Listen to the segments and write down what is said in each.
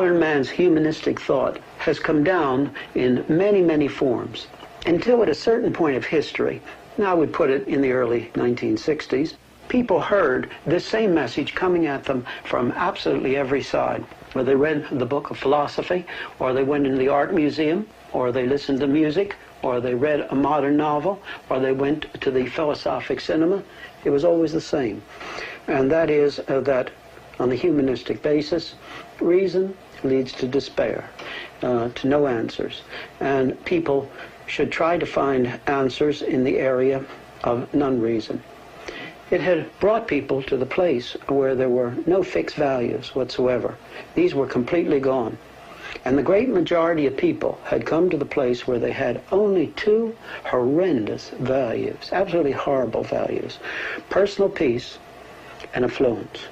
modern man's humanistic thought has come down in many, many forms until at a certain point of history, now I would put it in the early 1960s, people heard this same message coming at them from absolutely every side. Whether they read the book of philosophy, or they went into the art museum, or they listened to music, or they read a modern novel, or they went to the philosophic cinema, it was always the same. And that is that on the humanistic basis, reason leads to despair, to no answers. And people should try to find answers in the area of non-reason. It had brought people to the place where there were no fixed values whatsoever. These were completely gone. And the great majority of people had come to the place where they had only two horrendous values, absolutely horrible values: personal peace and affluence.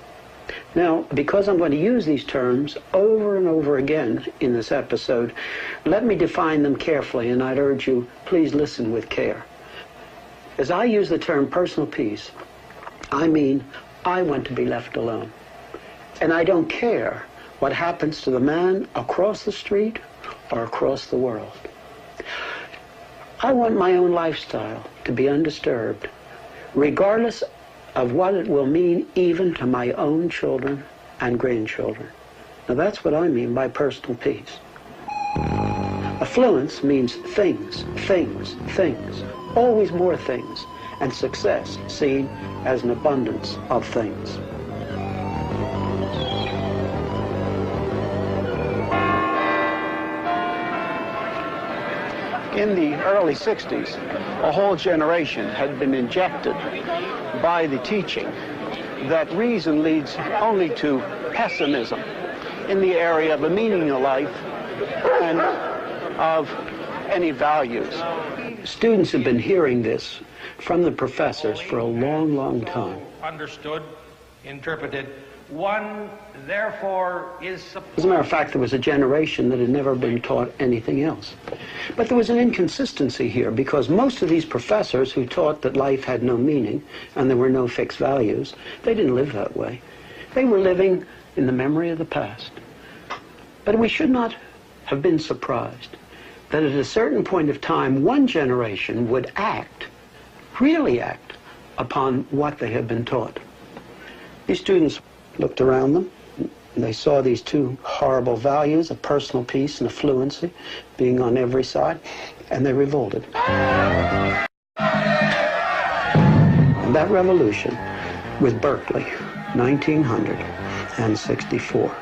Now, because I'm going to use these terms over and over again in this episode, let me define them carefully, and I'd urge you, please listen with care. As I use the term personal peace, I mean I want to be left alone. And I don't care what happens to the man across the street or across the world. I want my own lifestyle to be undisturbed, regardless of what it will mean even to my own children and grandchildren. Now that's what I mean by personal peace. Affluence means things, things, things, always more things, and success seen as an abundance of things. In the early 60s, a whole generation had been injected by the teaching that reason leads only to pessimism in the area of the meaning of life and of any values. Students have been hearing this from the professors for a long, long time. Understood, interpreted. One, therefore, is... As a matter of fact, there was a generation that had never been taught anything else. But there was an inconsistency here, because most of these professors who taught that life had no meaning and there were no fixed values, they didn't live that way. They were living in the memory of the past. But we should not have been surprised that at a certain point of time, one generation would act, really act, upon what they had been taught. These students looked around them, and they saw these two horrible values of personal peace and affluency being on every side, and they revolted. And that revolution was Berkeley, 1964.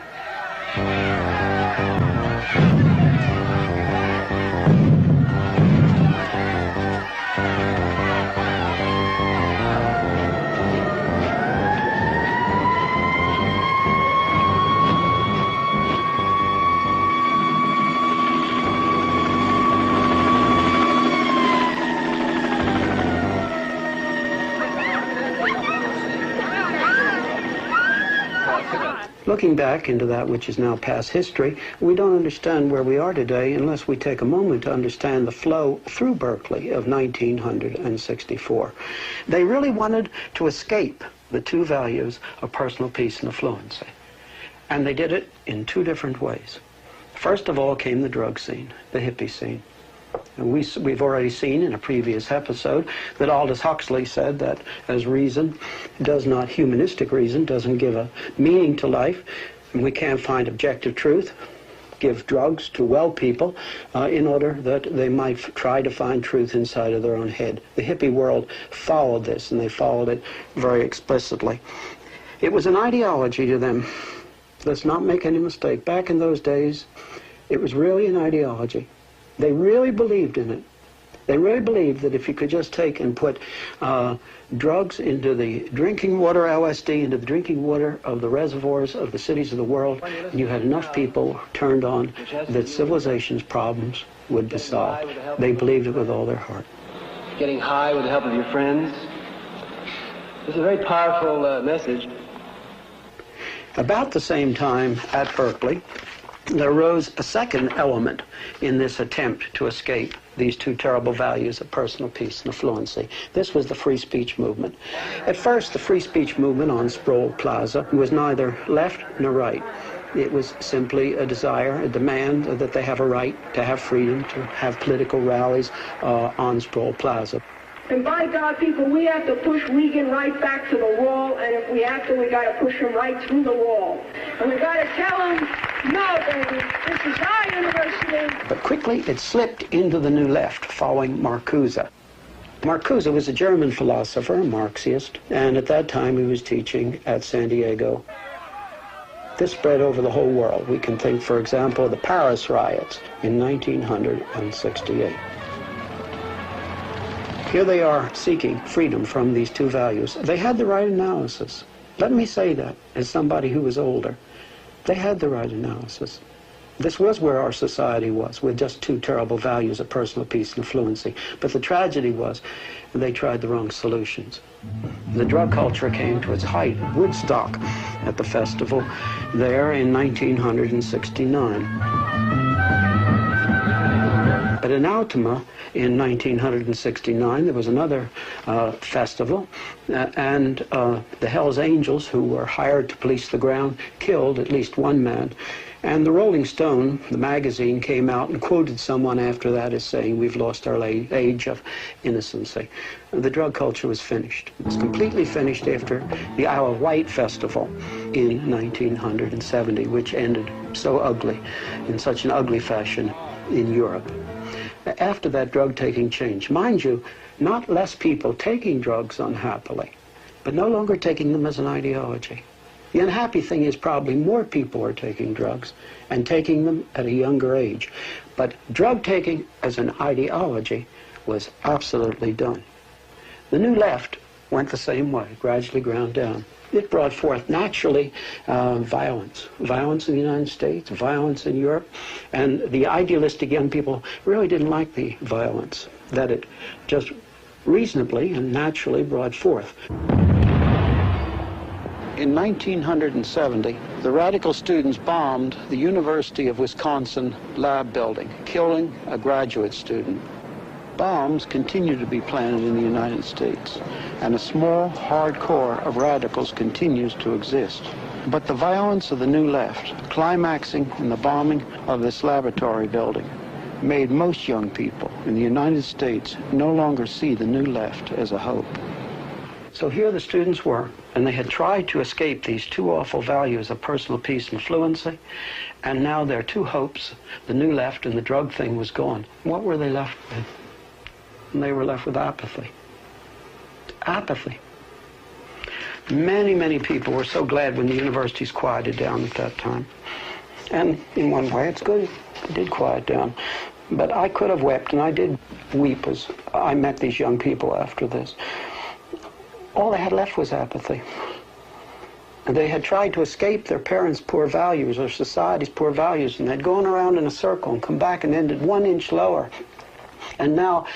Looking back into that which is now past history, we don't understand where we are today unless we take a moment to understand the flow through Berkeley of 1964. They really wanted to escape the two values of personal peace and affluency. And they did it in two different ways. First of all came the drug scene, the hippie scene. And we've already seen in a previous episode that Aldous Huxley said that as reason does not, humanistic reason, doesn't give a meaning to life, and we can't find objective truth, give drugs to well people in order that they might try to find truth inside of their own head. The hippie world followed this, and they followed it very explicitly. It was an ideology to them. Let's not make any mistake. Back in those days, it was really an ideology. They really believed in it. They really believed that if you could just take and put drugs into the drinking water, LSD, into the drinking water of the reservoirs of the cities of the world, and you had enough people turned on, that civilization's problems would be solved. They believed it with all their heart. Getting high with the help of your friends. It's a very powerful message. About the same time at Berkeley, there arose a second element in this attempt to escape these two terrible values of personal peace and affluency. This was the free speech movement. At first, the free speech movement on Sproul Plaza was neither left nor right. It was simply a desire, a demand that they have a right to have freedom, to have political rallies on Sproul Plaza. And by God, people, we have to push Reagan right back to the wall, and if we have to, we got to push him right through the wall. And we got to tell him, no, baby, this is our university. But quickly it slipped into the New Left following Marcuse. Marcuse was a German philosopher, a Marxist, and at that time he was teaching at San Diego. This spread over the whole world. We can think, for example, of the Paris riots in 1968. Here they are seeking freedom from these two values. They had the right analysis. Let me say that as somebody who was older. They had the right analysis. This was where our society was, with just two terrible values of personal peace and fluency. But the tragedy was they tried the wrong solutions. The drug culture came to its height at Woodstock at the festival there in 1969. But in Altima in 1969, there was another festival, and the Hells Angels, who were hired to police the ground, killed at least one man. And the Rolling Stone, the magazine, came out and quoted someone after that as saying, "We've lost our age of innocency." The drug culture was finished. It was completely finished after the Isle of Wight Festival in 1970, which ended so ugly, in such an ugly fashion in Europe. After that, drug-taking changed. Mind you, not less people taking drugs unhappily, but no longer taking them as an ideology. The unhappy thing is probably more people are taking drugs and taking them at a younger age. But drug taking as an ideology was absolutely done. The New Left went the same way, gradually ground down. It brought forth naturally violence. Violence in the United States, violence in Europe, and the idealistic young people really didn't like the violence that it just reasonably and naturally brought forth. In 1970, the radical students bombed the University of Wisconsin lab building, killing a graduate student. Bombs continue to be planted in the United States, and a small, hard core of radicals continues to exist. But the violence of the New Left, climaxing in the bombing of this laboratory building, made most young people in the United States no longer see the New Left as a hope. So here the students were, and they had tried to escape these two awful values of personal peace and fluency, and now their two hopes, the New Left and the drug thing, was gone. What were they left with? And they were left with apathy. Apathy. Many, many people were so glad when the universities quieted down at that time. And in one way, it's good. It did quiet down. But I could have wept, and I did weep as I met these young people after this. All they had left was apathy. And they had tried to escape their parents' poor values or society's poor values, and they'd gone around in a circle and come back and ended 1 inch lower. And now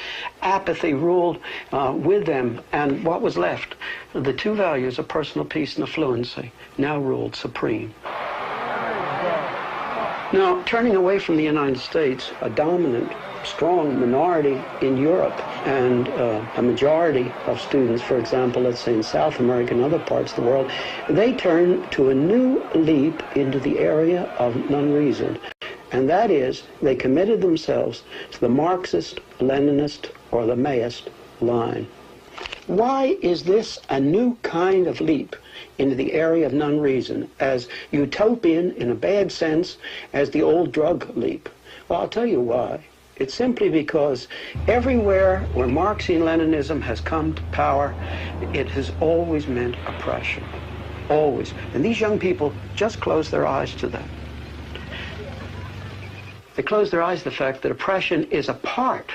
apathy ruled with them, and what was left, the two values of personal peace and fluency, now ruled supreme. Now, turning away from the United States, a dominant, strong minority in Europe, and a majority of students, for example, let's say in South America and other parts of the world, they turn to a new leap into the area of non-reason. And that is, they committed themselves to the Marxist, Leninist, or the Maoist line. Why is this a new kind of leap into the area of non-reason, as utopian in a bad sense as the old drug leap? Well, I'll tell you why. It's simply because everywhere where Marxian Leninism has come to power, it has always meant oppression. Always. And these young people just close their eyes to that. They close their eyes to the fact that oppression is a part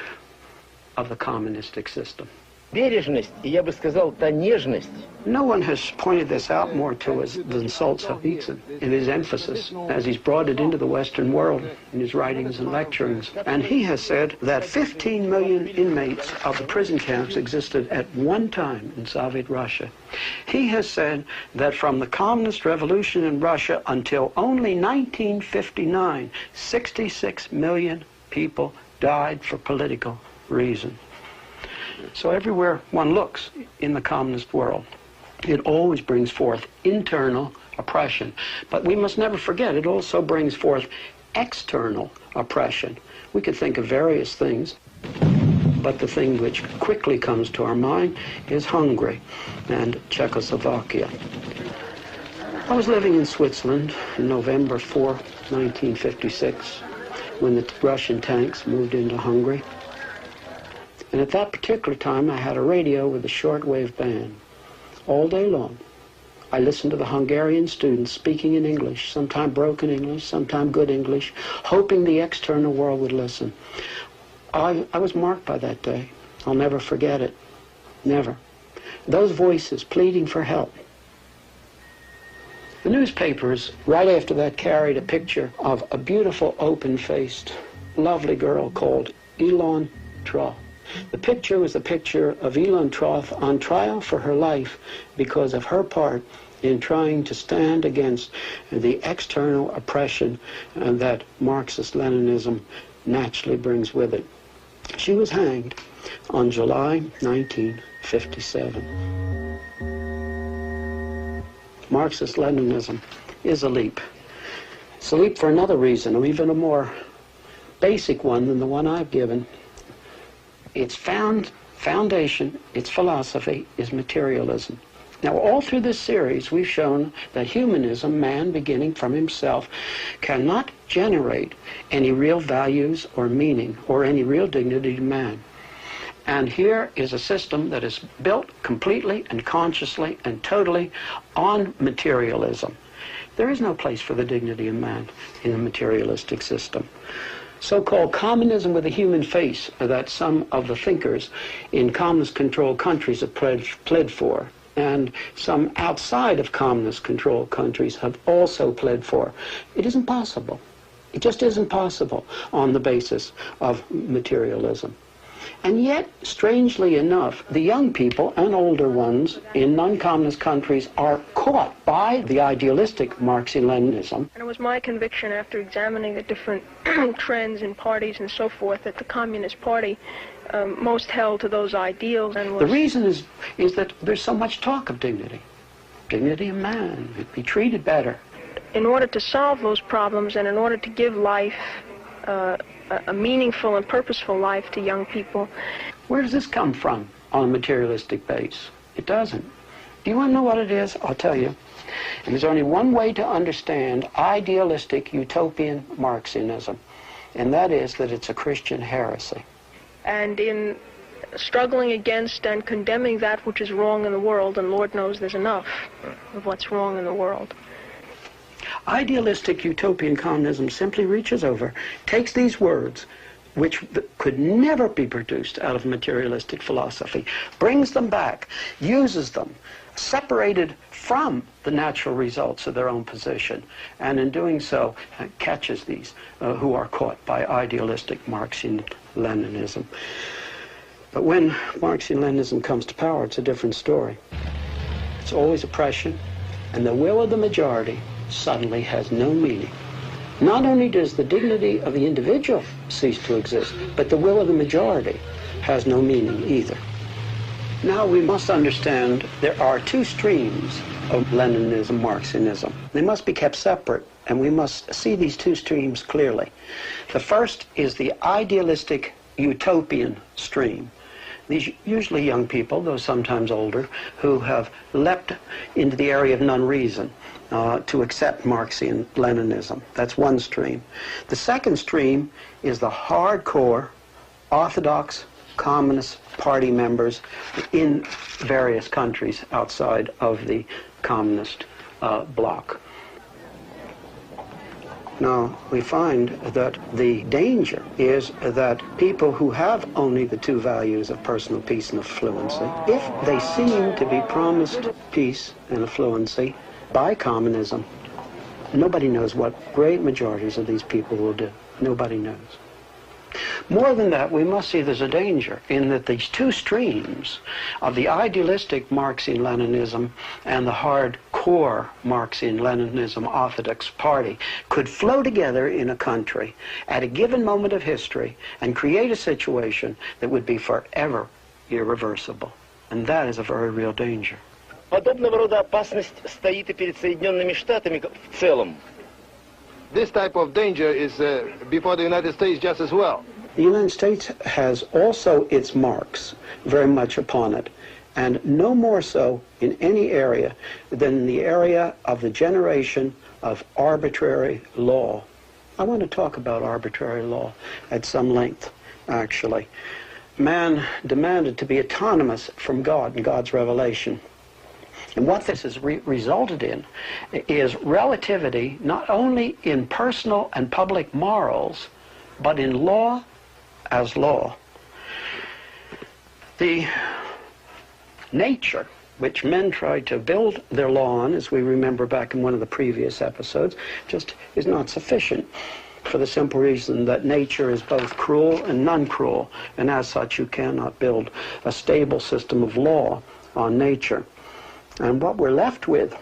of the communistic system. Бережность, и я бы сказал, та нежность. No one has pointed this out more to us than Solzhenitsyn in his emphasis as he's brought it into the Western world in his writings and lecturings. And he has said that 15 million inmates of the prison camps existed at one time in Soviet Russia. He has said that from the communist revolution in Russia until only 1959, 66 million people died for political reasons. So everywhere one looks in the communist world, It always brings forth internal oppression. But we must never forget, it also brings forth external oppression. We could think of various things, but the thing which quickly comes to our mind is Hungary and Czechoslovakia. I was living in Switzerland on November 4, 1956, when the Russian tanks moved into Hungary. And at that particular time, I had a radio with a shortwave band. All day long, I listened to the Hungarian students speaking in English, sometimes broken English, sometimes good English, hoping the external world would listen. I was marked by that day. I'll never forget it. Never. Those voices pleading for help. The newspapers, right after that, carried a picture of a beautiful, open-faced, lovely girl called Elon Troth. The picture was a picture of Elon Troth on trial for her life because of her part in trying to stand against the external oppression that Marxist-Leninism naturally brings with it. She was hanged on July 1957. Marxist-Leninism is a leap. It's a leap for another reason, or even a more basic one than the one I've given. Its foundation, its philosophy, is materialism. Now, all through this series, we've shown that humanism, man beginning from himself, cannot generate any real values or meaning or any real dignity to man. And here is a system that is built completely and consciously and totally on materialism. There is no place for the dignity of man in a materialistic system. So-called communism with a human face that some of the thinkers in communist-controlled countries have pled for, and some outside of communist-controlled countries have also pled for. It isn't possible. It just isn't possible on the basis of materialism. And yet, strangely enough, the young people and older ones in non-communist countries are caught by the idealistic Marxian-Leninism. And it was my conviction, after examining the different trends in parties and so forth, that the Communist Party most held to those ideals. And the reason is that there's so much talk of dignity. Dignity of man, it'd be treated better. In order to solve those problems and in order to give life a meaningful and purposeful life to young people. Where does this come from on a materialistic base? It doesn't. Do you want to know what it is? I'll tell you. And there's only one way to understand idealistic utopian Marxianism, and that is that it's a Christian heresy. And in struggling against and condemning that which is wrong in the world, and Lord knows there's enough of what's wrong in the world, idealistic utopian communism simply reaches over, takes these words, which could never be produced out of materialistic philosophy, brings them back, uses them, separated from the natural results of their own position, and in doing so, catches these who are caught by idealistic Marxian-Leninism. But when Marxian-Leninism comes to power, it's a different story. It's always oppression, and the will of the majority suddenly has no meaning. Not only does the dignity of the individual cease to exist, but the will of the majority has no meaning either. Now we must understand there are two streams of Leninism, Marxianism. They must be kept separate, and we must see these two streams clearly. The first is the idealistic utopian stream. These usually young people, though sometimes older, who have leapt into the area of non-reason to accept Marxian Leninism. That's one stream. The second stream is the hardcore Orthodox Communist Party members in various countries outside of the communist bloc. Now, we find that the danger is that people who have only the two values of personal peace and affluency, if they seem to be promised peace and affluency by communism, nobody knows what great majorities of these people will do. Nobody knows. More than that, we must see there's a danger in that these two streams of the idealistic Marxian-Leninism and the hardcore Marxian-Leninism Orthodox Party could flow together in a country at a given moment of history and create a situation that would be forever irreversible. And that is a very real danger. Подобного рода опасность стоит и перед Соединенными Штатами в целом. This type of danger is before the United States just as well. The United States has also its marks very much upon it, and no more so in any area than in the area of the generation of arbitrary law. I want to talk about arbitrary law at some length, actually. Man demanded to be autonomous from God and God's revelation. And what this has resulted in is relativity not only in personal and public morals, but in law as law. The nature which men tried to build their law on, as we remember back in one of the previous episodes, just is not sufficient, for the simple reason that nature is both cruel and non-cruel, and as such you cannot build a stable system of law on nature. And what we're left with,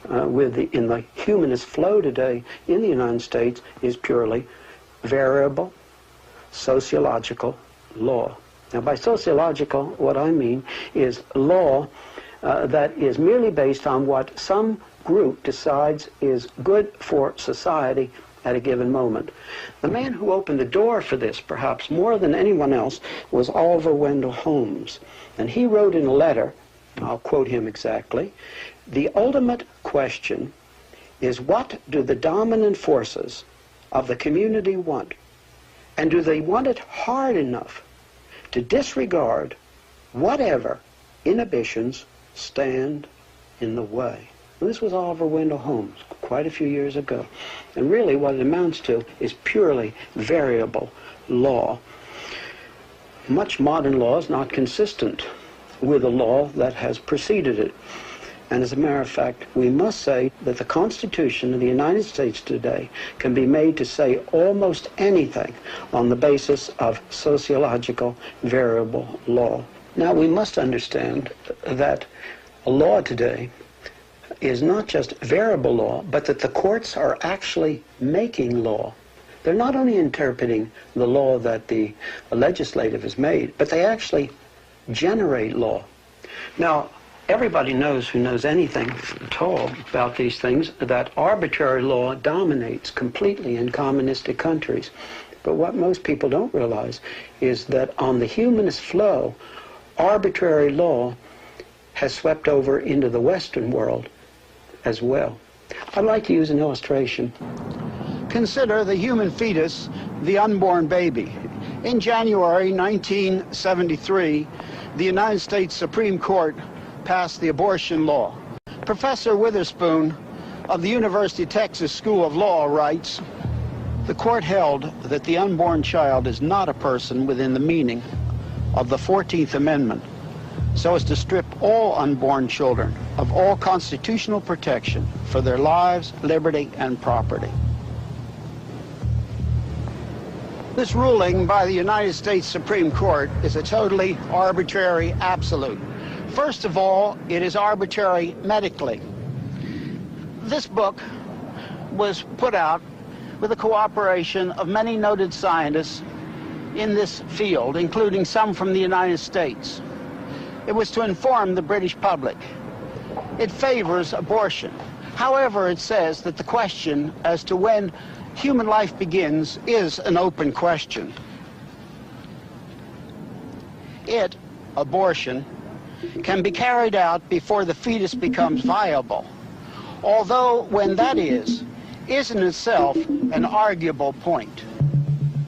in the humanist flow today in the United States, is purely variable sociological law. Now, by sociological, what I mean is law that is merely based on what some group decides is good for society at a given moment. The man who opened the door for this, perhaps more than anyone else, was Oliver Wendell Holmes. And he wrote in a letter, I'll quote him exactly, "The ultimate question is, what do the dominant forces of the community want? And do they want it hard enough to disregard whatever inhibitions stand in the way?" And this was Oliver Wendell Holmes quite a few years ago. And really what it amounts to is purely variable law. Much modern law is not consistent with the law that has preceded it. And as a matter of fact, we must say that the Constitution of the United States today can be made to say almost anything on the basis of sociological variable law. Now, we must understand that a law today is not just variable law, but that the courts are actually making law. They're not only interpreting the law that the legislative has made, but they actually generate law. Now, everybody knows, who knows anything at all about these things, that arbitrary law dominates completely in communistic countries. But what most people don't realize is that on the humanist flow, arbitrary law has swept over into the Western world as well. I'd like to use an illustration. Consider the human fetus, the unborn baby. In January 1973, the United States Supreme Court passed the abortion law. Professor Witherspoon of the University of Texas School of Law writes, "The court held that the unborn child is not a person within the meaning of the 14th Amendment, so as to strip all unborn children of all constitutional protection for their lives, liberty, and property." This ruling by the United States Supreme Court is a totally arbitrary absolute. First of all, it is arbitrary medically. This book was put out with the cooperation of many noted scientists in this field, including some from the United States. It was to inform the British public. It favors abortion. However, it says that the question as to when human life begins is an open question. Abortion, can be carried out before the fetus becomes viable, although when that is in itself an arguable point.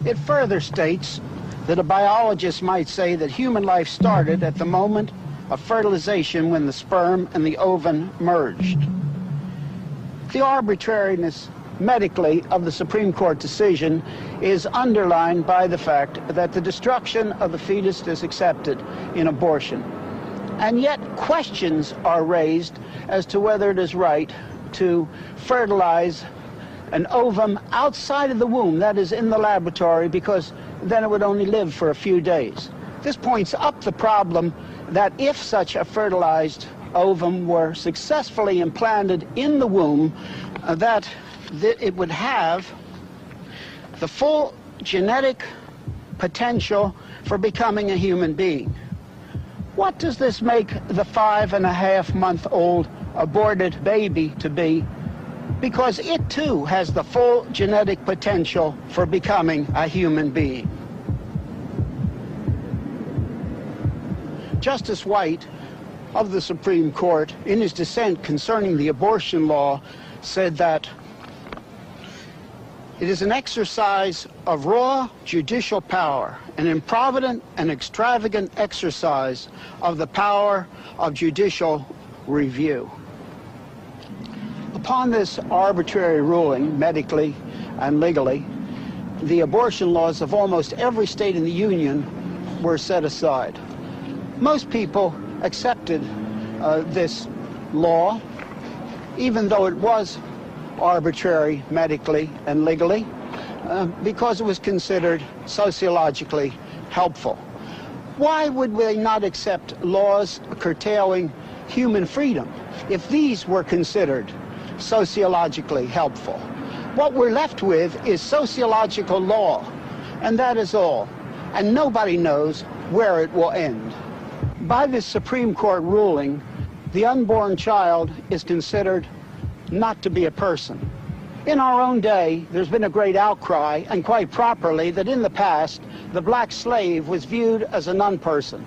It further states that a biologist might say that human life started at the moment of fertilization when the sperm and the ovum merged. The arbitrariness medically of the Supreme Court decision is underlined by the fact that the destruction of the fetus is accepted in abortion. And yet questions are raised as to whether it is right to fertilize an ovum outside of the womb, that is in the laboratory, because then it would only live for a few days. This points up the problem that if such a fertilized ovum were successfully implanted in the womb, that it would have the full genetic potential for becoming a human being. What does this make the 5.5-month-old aborted baby to be? Because it too has the full genetic potential for becoming a human being. Justice White of the Supreme Court, in his dissent concerning the abortion law, said that it is an exercise of raw judicial power, an improvident and extravagant exercise of the power of judicial review. Upon this arbitrary ruling, medically and legally, the abortion laws of almost every state in the Union were set aside. Most people accepted this law, even though it was arbitrary medically and legally, because it was considered sociologically helpful. Why would they not accept laws curtailing human freedom if these were considered sociologically helpful? What we're left with is sociological law, and that is all. And nobody knows where it will end. By this Supreme Court ruling, the unborn child is considered not to be a person. In our own day, there's been a great outcry, and quite properly, that in the past, the black slave was viewed as a non-person.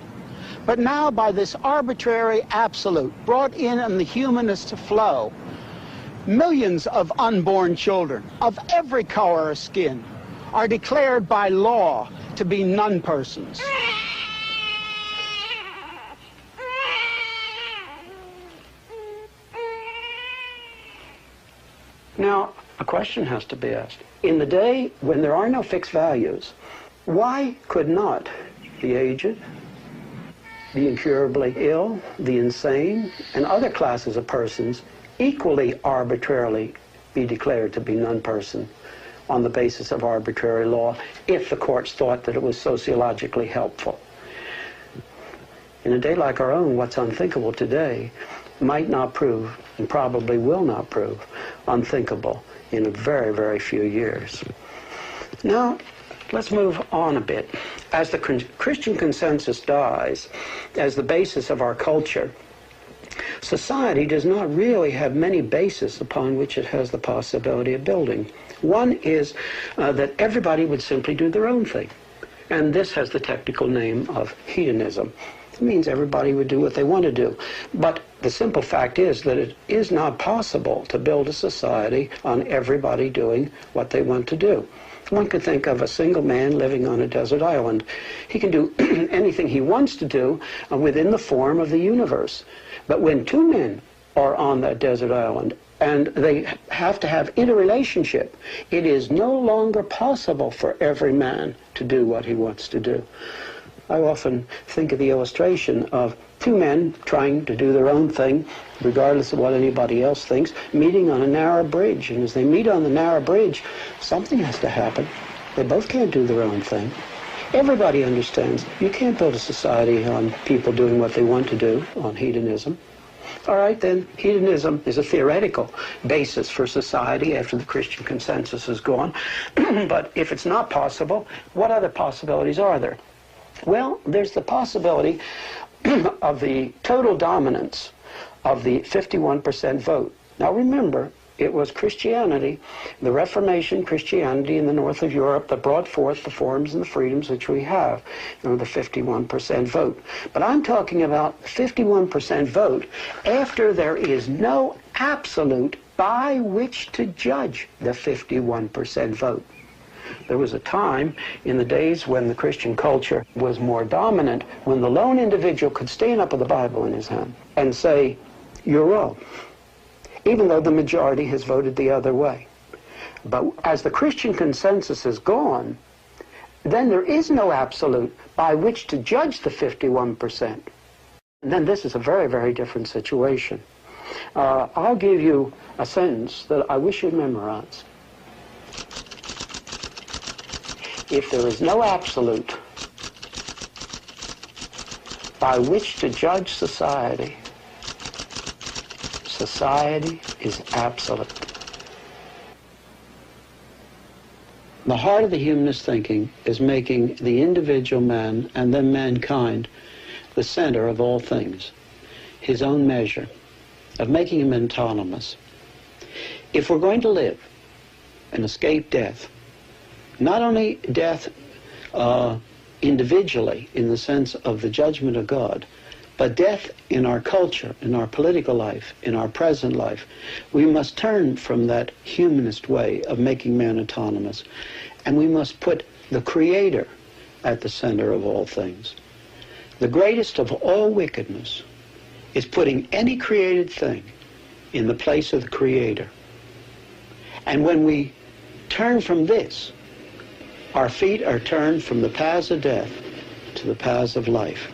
But now, by this arbitrary absolute brought in the humanist flow, millions of unborn children of every color of skin are declared by law to be non-persons. Now, a question has to be asked. In the day when there are no fixed values, why could not the aged, the incurably ill, the insane, and other classes of persons equally arbitrarily be declared to be non-person on the basis of arbitrary law if the courts thought that it was sociologically helpful? In a day like our own, what's unthinkable today might not prove, and probably will not prove, unthinkable in a very, very few years. Now, let's move on a bit. As the Christian consensus dies as the basis of our culture, society does not really have many bases upon which it has the possibility of building. One is that everybody would simply do their own thing. And this has the technical name of hedonism. It means everybody would do what they want to do. But the simple fact is that it is not possible to build a society on everybody doing what they want to do. One could think of a single man living on a desert island. He can do anything he wants to do within the form of the universe. But when two men are on that desert island and they have to have interrelationship, it is no longer possible for every man to do what he wants to do. I often think of the illustration of two men trying to do their own thing, regardless of what anybody else thinks, meeting on a narrow bridge. And as they meet on the narrow bridge, something has to happen. They both can't do their own thing. Everybody understands you can't build a society on people doing what they want to do, on hedonism. All right, then, hedonism is a theoretical basis for society after the Christian consensus is gone. But if it's not possible, what other possibilities are there? Well, there's the possibility of the total dominance of the 51% vote. Now remember, it was Christianity, the Reformation Christianity in the north of Europe, that brought forth the forms and the freedoms which we have, the 51% vote. But I'm talking about 51% vote after there is no absolute by which to judge the 51% vote. There was a time in the days when the Christian culture was more dominant, when the lone individual could stand up with the Bible in his hand and say, "You're wrong," even though the majority has voted the other way. But as the Christian consensus is gone, then there is no absolute by which to judge the 51%. And then this is a very, very different situation. I'll give you a sentence that I wish you'd memorize. If there is no absolute by which to judge society, society is absolute. The heart of the humanist thinking is making the individual man and then mankind the center of all things, his own measure, of making him autonomous. If we're going to live and escape death, not only death individually in the sense of the judgment of God, but death in our culture, in our political life, in our present life, we must turn from that humanist way of making man autonomous, and we must put the Creator at the center of all things. The greatest of all wickedness is putting any created thing in the place of the Creator. And when we turn from this, our feet are turned from the paths of death to the paths of life.